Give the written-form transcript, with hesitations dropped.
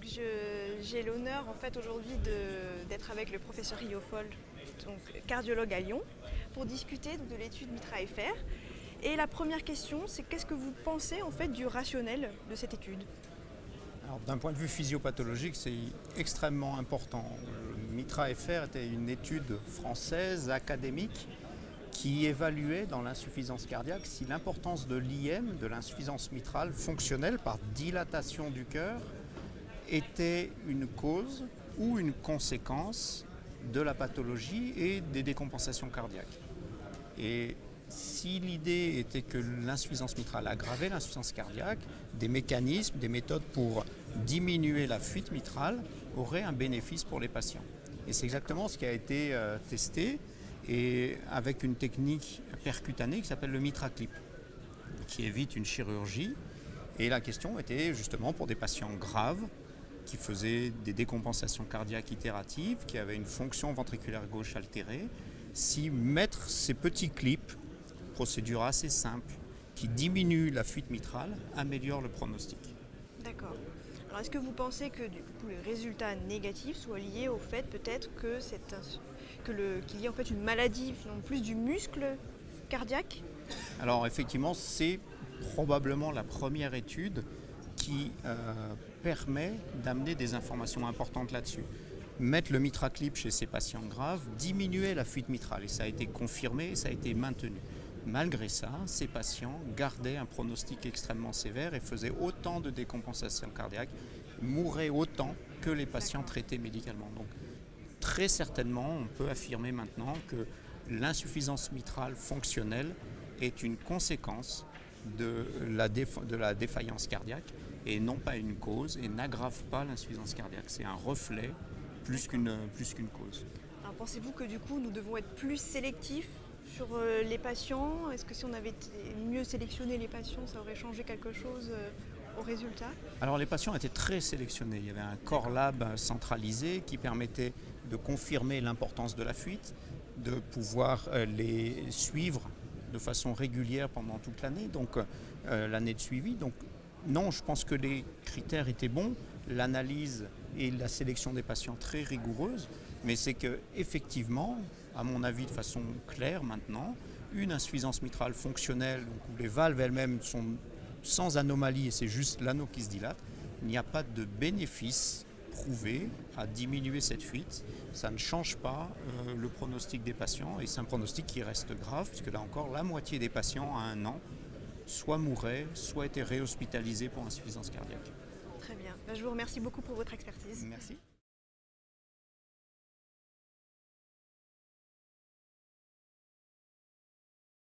J'ai l'honneur en fait aujourd'hui d'être avec le professeur Rio Foll, donc cardiologue à Lyon, pour discuter de l'étude Mitra-FR. Et la première question, c'est qu'est-ce que vous pensez en fait du rationnel de cette étude? Alors, d'un point de vue physiopathologique, c'est extrêmement important. Le Mitra-FR était une étude française académique qui évaluait dans l'insuffisance cardiaque si l'importance de l'IM, de l'insuffisance mitrale fonctionnelle par dilatation du cœur, était une cause ou une conséquence de la pathologie et des décompensations cardiaques. Et si l'idée était que l'insuffisance mitrale aggravait l'insuffisance cardiaque, des mécanismes, des méthodes pour diminuer la fuite mitrale auraient un bénéfice pour les patients. Et c'est exactement ce qui a été testé, et avec une technique percutanée qui s'appelle le MitraClip, qui évite une chirurgie. Et la question était justement pour des patients graves qui faisaient des décompensations cardiaques itératives, qui avaient une fonction ventriculaire gauche altérée, si mettre ces petits clips, procédure assez simple, qui diminue la fuite mitrale, améliore le pronostic. D'accord. Alors est-ce que vous pensez que du coup les résultats négatifs soient liés au fait peut-être que qu'il y ait en fait une maladie non plus du muscle cardiaque? Alors effectivement, c'est probablement la première étude qui permet d'amener des informations importantes là-dessus. Mettre le MitraClip chez ces patients graves diminuait la fuite mitrale et ça a été confirmé et ça a été maintenu. Malgré ça, ces patients gardaient un pronostic extrêmement sévère et faisaient autant de décompensations cardiaques, mouraient autant que les patients traités médicalement. Donc très certainement, on peut affirmer maintenant que l'insuffisance mitrale fonctionnelle est une conséquence de la défaillance cardiaque et non pas une cause, et n'aggrave pas l'insuffisance cardiaque. C'est un reflet plus qu'une cause. Alors pensez-vous que du coup nous devons être plus sélectifs sur les patients? Est-ce que si on avait mieux sélectionné les patients, ça aurait changé quelque chose au résultat? Alors les patients étaient très sélectionnés. Il y avait un core lab centralisé qui permettait de confirmer l'importance de la fuite, de pouvoir les suivre de façon régulière pendant toute l'année, donc l'année de suivi. Donc non, je pense que les critères étaient bons, l'analyse et la sélection des patients très rigoureuse, mais c'est que effectivement, à mon avis de façon claire maintenant, une insuffisance mitrale fonctionnelle, donc où les valves elles-mêmes sont sans anomalie et c'est juste l'anneau qui se dilate, il n'y a pas de bénéfice prouvé à diminuer cette fuite. Ça ne change pas le pronostic des patients et c'est un pronostic qui reste grave puisque là encore la moitié des patients à 1 an soit mouraient, soit étaient réhospitalisés pour insuffisance cardiaque. Très bien. Je vous remercie beaucoup pour votre expertise. Merci.